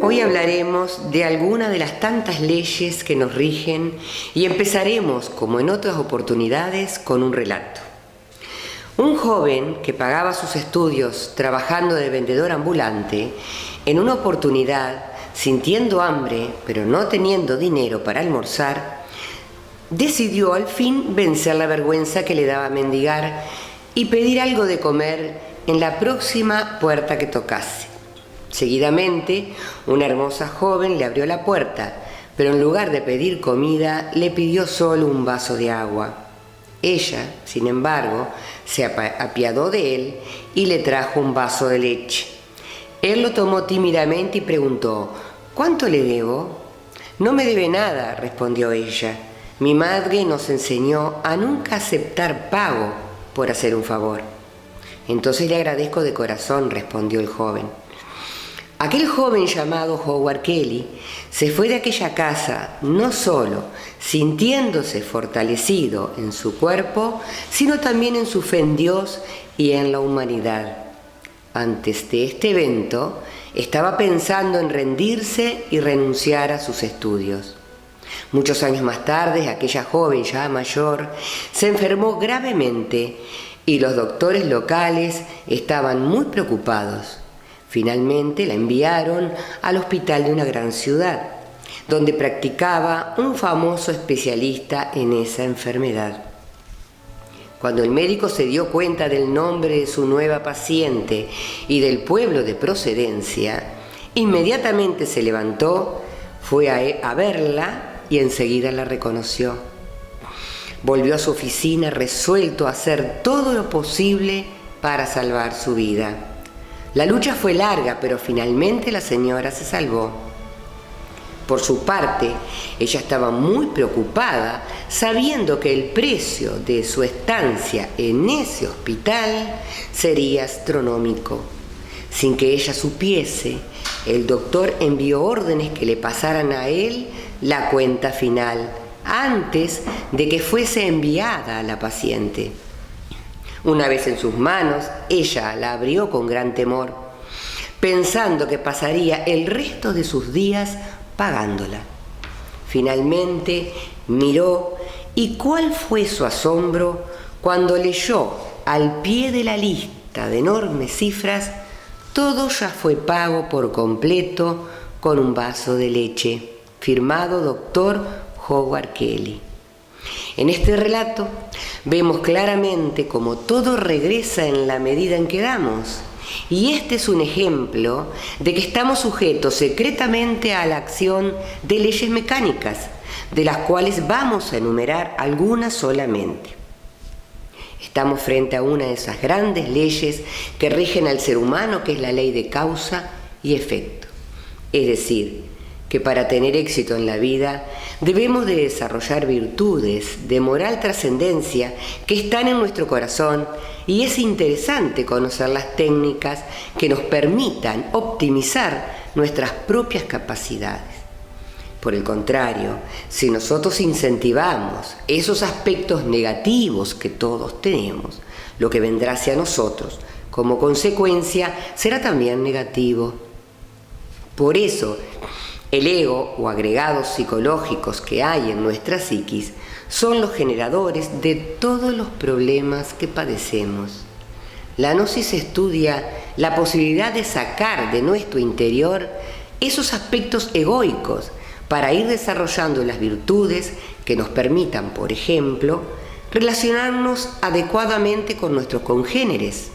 Hoy hablaremos de alguna de las tantas leyes que nos rigen y empezaremos, como en otras oportunidades, con un relato. Un joven que pagaba sus estudios trabajando de vendedor ambulante, en una oportunidad, sintiendo hambre pero no teniendo dinero para almorzar, decidió al fin vencer la vergüenza que le daba mendigar y pedir algo de comer en la próxima puerta que tocase. Seguidamente, una hermosa joven le abrió la puerta, pero en lugar de pedir comida, le pidió solo un vaso de agua. Ella, sin embargo, se apiadó de él y le trajo un vaso de leche. Él lo tomó tímidamente y preguntó: ¿cuánto le debo? No me debe nada, respondió ella. Mi madre nos enseñó a nunca aceptar pago por hacer un favor. Entonces le agradezco de corazón, respondió el joven. Aquel joven llamado Howard Kelly se fue de aquella casa no solo sintiéndose fortalecido en su cuerpo, sino también en su fe en Dios y en la humanidad. Antes de este evento, estaba pensando en rendirse y renunciar a sus estudios. Muchos años más tarde, aquella joven ya mayor se enfermó gravemente y los doctores locales estaban muy preocupados. Finalmente la enviaron al hospital de una gran ciudad, donde practicaba un famoso especialista en esa enfermedad. Cuando el médico se dio cuenta del nombre de su nueva paciente y del pueblo de procedencia, inmediatamente se levantó, fue a verla y enseguida la reconoció. Volvió a su oficina resuelto a hacer todo lo posible para salvar su vida. La lucha fue larga, pero finalmente la señora se salvó. Por su parte, ella estaba muy preocupada, sabiendo que el precio de su estancia en ese hospital sería astronómico. Sin que ella supiese, el doctor envió órdenes que le pasaran a él la cuenta final, antes de que fuese enviada a la paciente. Una vez en sus manos, ella la abrió con gran temor, pensando que pasaría el resto de sus días pagándola. Finalmente miró, y cuál fue su asombro cuando leyó al pie de la lista de enormes cifras: todo ya fue pago por completo con un vaso de leche, firmado Dr. Howard Kelly. En este relato vemos claramente cómo todo regresa en la medida en que damos, y este es un ejemplo de que estamos sujetos secretamente a la acción de leyes mecánicas, de las cuales vamos a enumerar algunas solamente. Estamos frente a una de esas grandes leyes que rigen al ser humano, que es la ley de causa y efecto. Es decir, que para tener éxito en la vida debemos de desarrollar virtudes de moral trascendencia que están en nuestro corazón, y es interesante conocer las técnicas que nos permitan optimizar nuestras propias capacidades. Por el contrario, si nosotros incentivamos esos aspectos negativos que todos tenemos, lo que vendrá hacia nosotros como consecuencia será también negativo. Por eso, el ego o agregados psicológicos que hay en nuestra psiquis son los generadores de todos los problemas que padecemos. La gnosis estudia la posibilidad de sacar de nuestro interior esos aspectos egoicos para ir desarrollando las virtudes que nos permitan, por ejemplo, relacionarnos adecuadamente con nuestros congéneres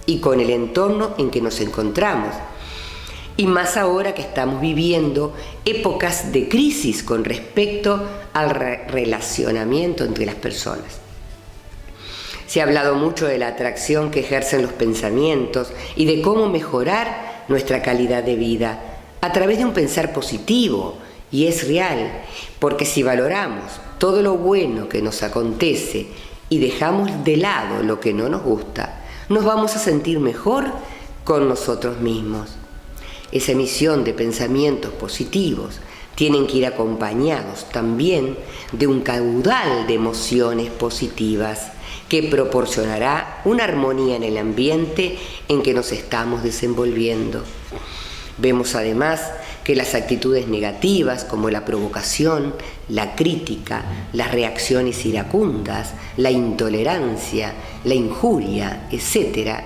y con el entorno en que nos encontramos. Y más ahora que estamos viviendo épocas de crisis con respecto al relacionamiento entre las personas. Se ha hablado mucho de la atracción que ejercen los pensamientos y de cómo mejorar nuestra calidad de vida a través de un pensar positivo, y es real, porque si valoramos todo lo bueno que nos acontece y dejamos de lado lo que no nos gusta, nos vamos a sentir mejor con nosotros mismos. Esa emisión de pensamientos positivos tienen que ir acompañados también de un caudal de emociones positivas que proporcionará una armonía en el ambiente en que nos estamos desenvolviendo. Vemos además que las actitudes negativas como la provocación, la crítica, las reacciones iracundas, la intolerancia, la injuria, etc.,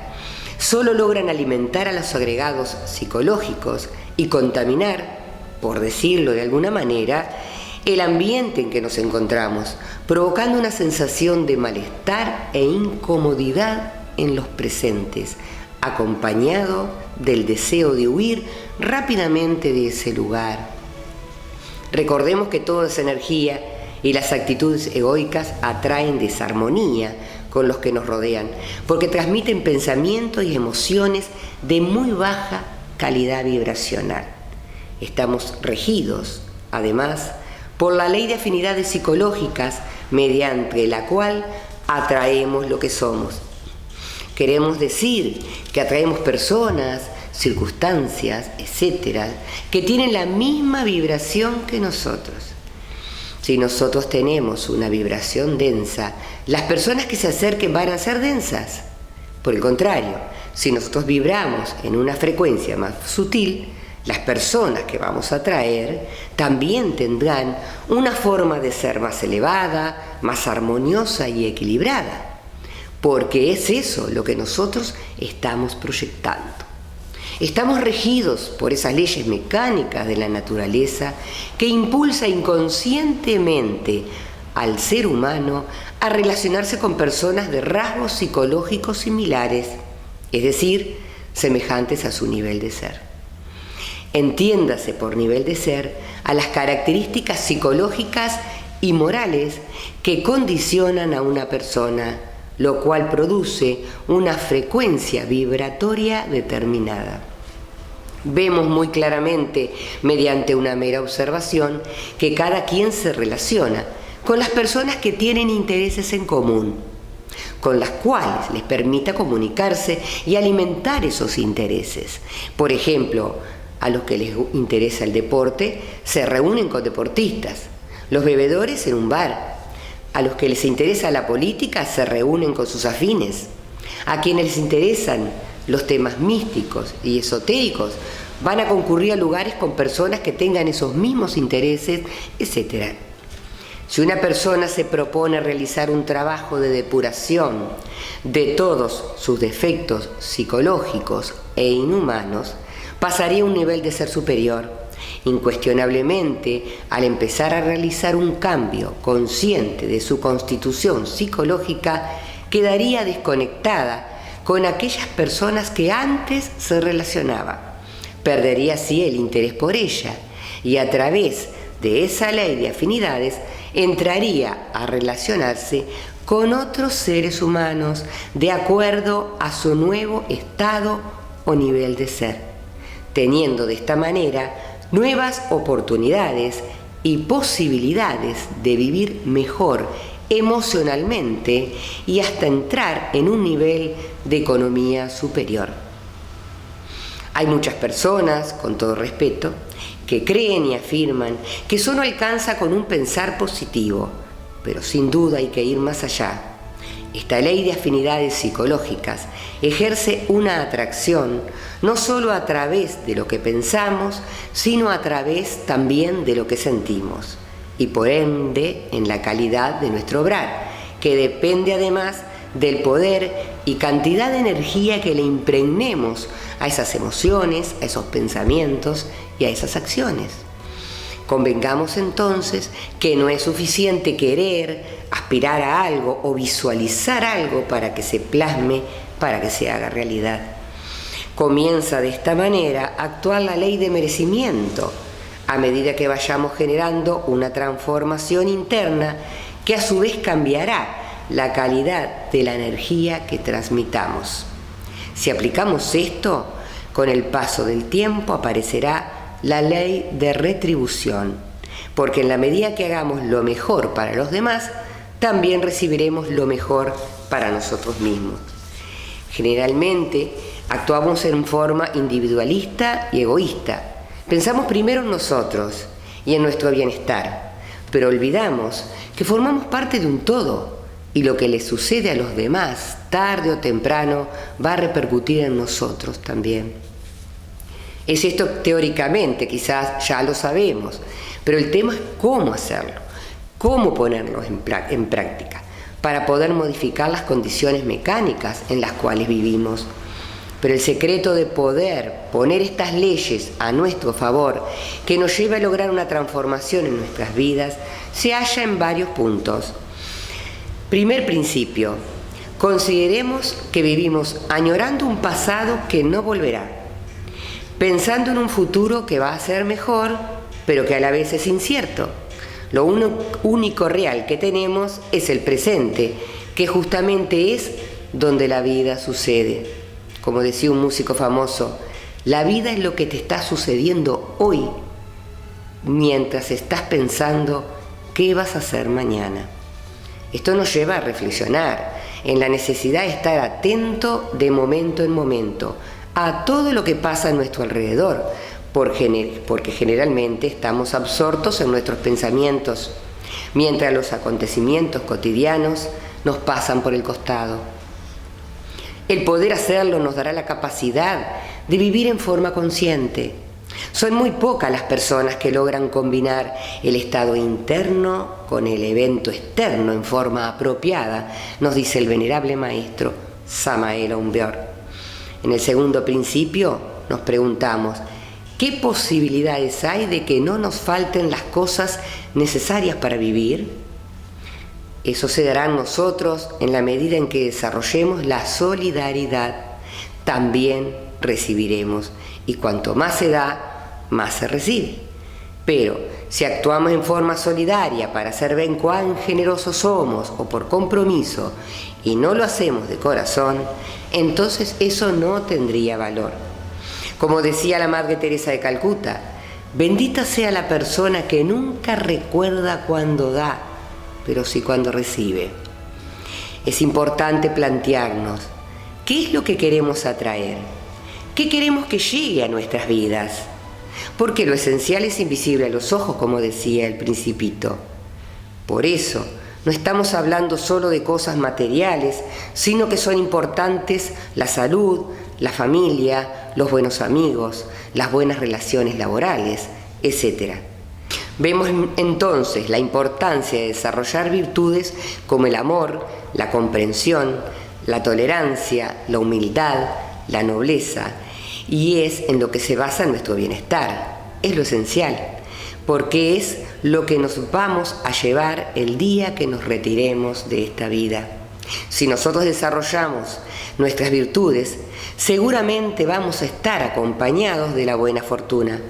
solo logran alimentar a los agregados psicológicos y contaminar, por decirlo de alguna manera, el ambiente en que nos encontramos, provocando una sensación de malestar e incomodidad en los presentes, acompañado del deseo de huir rápidamente de ese lugar. Recordemos que toda esa energía y las actitudes egoicas atraen desarmonía con los que nos rodean, porque transmiten pensamientos y emociones de muy baja calidad vibracional. Estamos regidos, además, por la ley de afinidades psicológicas, mediante la cual atraemos lo que somos. Queremos decir que atraemos personas, circunstancias, etcétera, que tienen la misma vibración que nosotros. Si nosotros tenemos una vibración densa, las personas que se acerquen van a ser densas. Por el contrario, si nosotros vibramos en una frecuencia más sutil, las personas que vamos a atraer también tendrán una forma de ser más elevada, más armoniosa y equilibrada, porque es eso lo que nosotros estamos proyectando. Estamos regidos por esas leyes mecánicas de la naturaleza que impulsa inconscientemente al ser humano a relacionarse con personas de rasgos psicológicos similares, es decir, semejantes a su nivel de ser. Entiéndase por nivel de ser a las características psicológicas y morales que condicionan a una persona, lo cual produce una frecuencia vibratoria determinada. Vemos muy claramente, mediante una mera observación, que cada quien se relaciona con las personas que tienen intereses en común, con las cuales les permita comunicarse y alimentar esos intereses. Por ejemplo, a los que les interesa el deporte se reúnen con deportistas, los bebedores en un bar. A los que les interesa la política se reúnen con sus afines. A quienes les interesan los temas místicos y esotéricos van a concurrir a lugares con personas que tengan esos mismos intereses, etc. Si una persona se propone realizar un trabajo de depuración de todos sus defectos psicológicos e inhumanos, pasaría a un nivel de ser superior. Incuestionablemente, al empezar a realizar un cambio consciente de su constitución psicológica, quedaría desconectada con aquellas personas que antes se relacionaba. Perdería así el interés por ella y a través de esa ley de afinidades entraría a relacionarse con otros seres humanos de acuerdo a su nuevo estado o nivel de ser, teniendo de esta manera nuevas oportunidades y posibilidades de vivir mejor emocionalmente y hasta entrar en un nivel de economía superior. Hay muchas personas, con todo respeto, que creen y afirman que solo alcanza con un pensar positivo, pero sin duda hay que ir más allá. Esta ley de afinidades psicológicas ejerce una atracción no solo a través de lo que pensamos, sino a través también de lo que sentimos, y por ende en la calidad de nuestro obrar, que depende además del poder y cantidad de energía que le impregnemos a esas emociones, a esos pensamientos y a esas acciones. Convengamos entonces que no es suficiente querer, aspirar a algo o visualizar algo para que se plasme, para que se haga realidad. Comienza de esta manera a actuar la ley de merecimiento, a medida que vayamos generando una transformación interna que a su vez cambiará la calidad de la energía que transmitamos. Si aplicamos esto, con el paso del tiempo aparecerá la ley de retribución, porque en la medida que hagamos lo mejor para los demás, también recibiremos lo mejor para nosotros mismos. Generalmente actuamos en forma individualista y egoísta. Pensamos primero en nosotros y en nuestro bienestar, pero olvidamos que formamos parte de un todo y lo que le sucede a los demás, tarde o temprano, va a repercutir en nosotros también. Es esto teóricamente, quizás ya lo sabemos, pero el tema es cómo hacerlo, cómo ponerlo en práctica, para poder modificar las condiciones mecánicas en las cuales vivimos. Pero el secreto de poder poner estas leyes a nuestro favor, que nos lleva a lograr una transformación en nuestras vidas, se halla en varios puntos. Primer principio: consideremos que vivimos añorando un pasado que no volverá, pensando en un futuro que va a ser mejor, pero que a la vez es incierto. Lo único real que tenemos es el presente, que justamente es donde la vida sucede. Como decía un músico famoso, la vida es lo que te está sucediendo hoy, mientras estás pensando qué vas a hacer mañana. Esto nos lleva a reflexionar en la necesidad de estar atento de momento en momento a todo lo que pasa a nuestro alrededor, porque generalmente estamos absortos en nuestros pensamientos, mientras los acontecimientos cotidianos nos pasan por el costado. El poder hacerlo nos dará la capacidad de vivir en forma consciente. Son muy pocas las personas que logran combinar el estado interno con el evento externo en forma apropiada, nos dice el venerable maestro Samael Aun Weor. En el segundo principio nos preguntamos, ¿qué posibilidades hay de que no nos falten las cosas necesarias para vivir? Eso se dará en nosotros en la medida en que desarrollemos la solidaridad. También recibiremos, y cuanto más se da, más se recibe. Pero si actuamos en forma solidaria para hacer ver cuán generosos somos o por compromiso, y no lo hacemos de corazón, entonces eso no tendría valor. Como decía la Madre Teresa de Calcuta, bendita sea la persona que nunca recuerda cuando da, pero sí cuando recibe. Es importante plantearnos, ¿qué es lo que queremos atraer? ¿Qué queremos que llegue a nuestras vidas? Porque lo esencial es invisible a los ojos, como decía el Principito. Por eso, no estamos hablando solo de cosas materiales, sino que son importantes la salud, la familia, los buenos amigos, las buenas relaciones laborales, etc. Vemos entonces la importancia de desarrollar virtudes como el amor, la comprensión, la tolerancia, la humildad, la nobleza, y es en lo que se basa nuestro bienestar. Es lo esencial, porque es lo que nos vamos a llevar el día que nos retiremos de esta vida. Si nosotros desarrollamos nuestras virtudes, seguramente vamos a estar acompañados de la buena fortuna.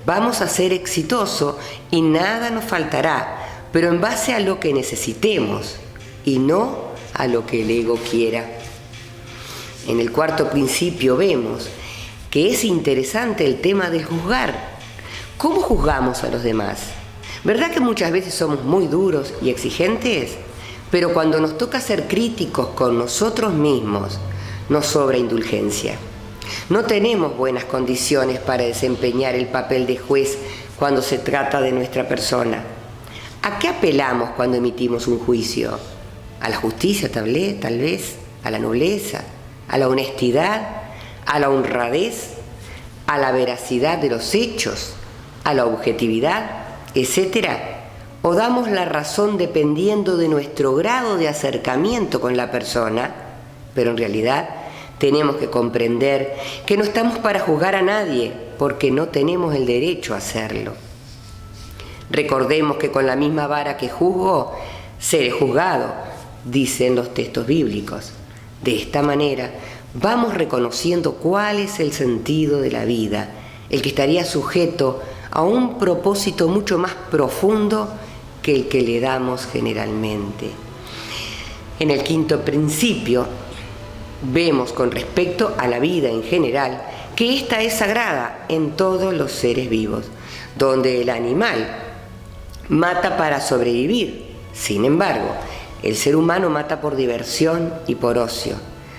Vamos a ser exitosos y nada nos faltará, pero en base a lo que necesitemos y no a lo que el ego quiera. En el cuarto principio vemos que es interesante el tema de juzgar. ¿Cómo juzgamos a los demás? ¿Verdad que muchas veces somos muy duros y exigentes? Pero cuando nos toca ser críticos con nosotros mismos, nos sobra indulgencia. No tenemos buenas condiciones para desempeñar el papel de juez cuando se trata de nuestra persona. ¿A qué apelamos cuando emitimos un juicio? ¿A la justicia tal vez? ¿A la nobleza? ¿A la honestidad? ¿A la honradez? ¿A la veracidad de los hechos? ¿A la objetividad? ¿Etcétera? ¿O damos la razón dependiendo de nuestro grado de acercamiento con la persona? Pero en realidad tenemos que comprender que no estamos para juzgar a nadie, porque no tenemos el derecho a hacerlo. Recordemos que con la misma vara que juzgo, seré juzgado, dicen los textos bíblicos. De esta manera, vamos reconociendo cuál es el sentido de la vida, el que estaría sujeto a un propósito mucho más profundo que el que le damos generalmente. En el quinto principio, vemos con respecto a la vida en general que ésta es sagrada en todos los seres vivos, donde el animal mata para sobrevivir. Sin embargo, el ser humano mata por diversión y por ocio,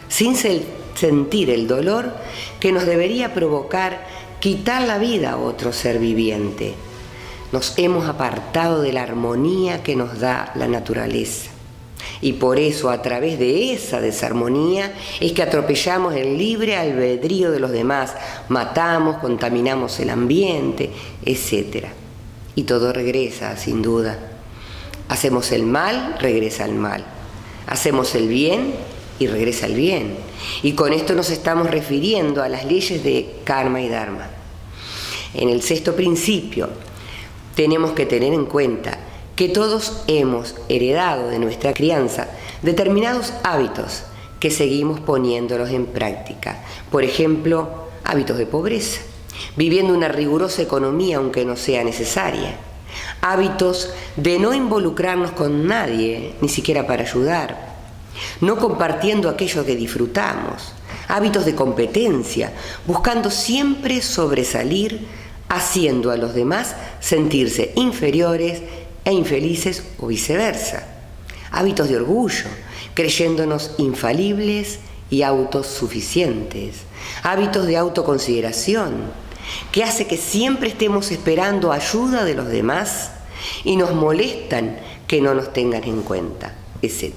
sin sentir el dolor que nos debería provocar quitar la vida a otro ser viviente. Nos hemos apartado de la armonía que nos da la naturaleza. Y por eso, a través de esa desarmonía, es que atropellamos el libre albedrío de los demás, matamos, contaminamos el ambiente, etc. Y todo regresa, sin duda. Hacemos el mal, regresa el mal. Hacemos el bien y regresa el bien. Y con esto nos estamos refiriendo a las leyes de karma y dharma. En el sexto principio, tenemos que tener en cuenta que todos hemos heredado de nuestra crianza determinados hábitos que seguimos poniéndolos en práctica. Por ejemplo, hábitos de pobreza, viviendo una rigurosa economía aunque no sea necesaria. Hábitos de no involucrarnos con nadie, ni siquiera para ayudar. No compartiendo aquello que disfrutamos. Hábitos de competencia, buscando siempre sobresalir, haciendo a los demás sentirse inferiores e infelices o viceversa. Hábitos de orgullo, creyéndonos infalibles y autosuficientes. Hábitos de autoconsideración, que hace que siempre estemos esperando ayuda de los demás y nos molestan que no nos tengan en cuenta, etc.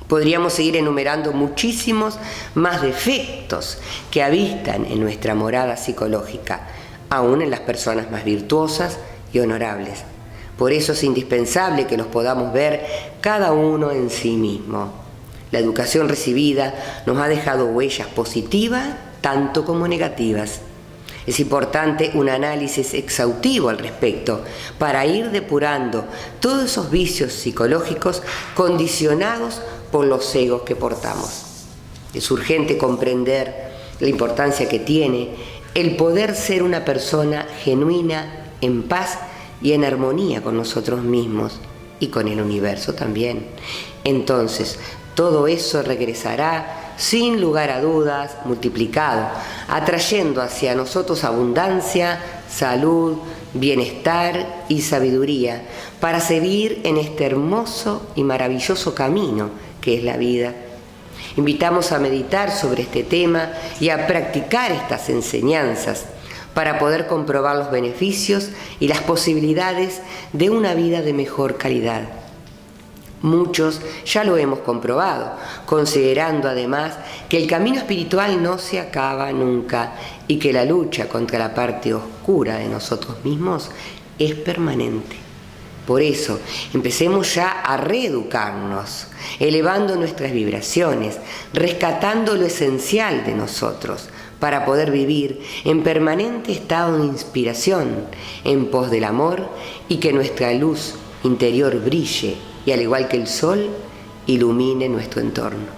Podríamos seguir enumerando muchísimos más defectos que avistan en nuestra morada psicológica, aún en las personas más virtuosas y honorables. Por eso es indispensable que los podamos ver cada uno en sí mismo. La educación recibida nos ha dejado huellas positivas tanto como negativas. Es importante un análisis exhaustivo al respecto para ir depurando todos esos vicios psicológicos condicionados por los egos que portamos. Es urgente comprender la importancia que tiene el poder ser una persona genuina, en paz y en armonía con nosotros mismos y con el universo también. Entonces, todo eso regresará sin lugar a dudas multiplicado, atrayendo hacia nosotros abundancia, salud, bienestar y sabiduría para seguir en este hermoso y maravilloso camino que es la vida. Invitamos a meditar sobre este tema y a practicar estas enseñanzas para poder comprobar los beneficios y las posibilidades de una vida de mejor calidad. Muchos ya lo hemos comprobado, considerando además que el camino espiritual no se acaba nunca y que la lucha contra la parte oscura de nosotros mismos es permanente. Por eso, empecemos ya a reeducarnos, elevando nuestras vibraciones, rescatando lo esencial de nosotros, para poder vivir en permanente estado de inspiración, en pos del amor, y que nuestra luz interior brille y, al igual que el sol, ilumine nuestro entorno.